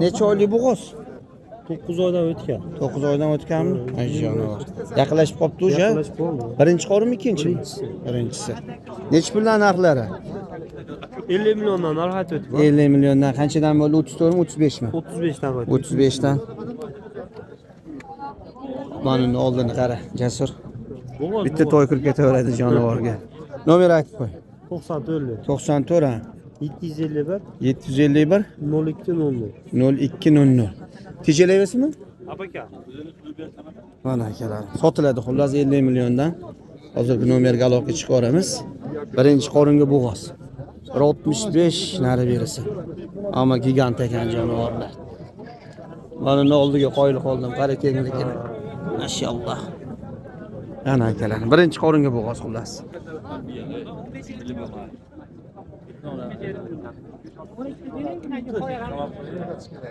Necha oylik bo'g'oz? 9 oydan o'tgan. 9 oydan o'tganmi? Ay jonivor. Yaqinlashib qopti o'sha. Yaqinlashib qoldi. Birinchi qorinmi, ikkinchimi? Birinchisi. Necha puldan narxlari? 50 milliondan rohat o'tib. 50 milliondan qanchadan bo'ldi? 34 mi, 35 mi? 35 dan o'tib. 35 dan. Mana oldini qara, Jasur. Bitta to'y kirib ketaveradi jonivorga. Nomer aytib qo'y. 94 94 ha. 751 751 0200. 0200. Tejelaysizmi? Abaka. Mana akalar. Sotiladi xullas 50 milliondan. Hozirgi nomerga aloqa chiqaramiz. Birinchi qoringa bo'g'oz. 165 nari bersin. Ammo gigant ekan jonivorlar. Mana oldiga qo'yil qoldim, qara kengligini. Mashalloh. Ana akalar, birinchi qoringa bo'g'oz xullas.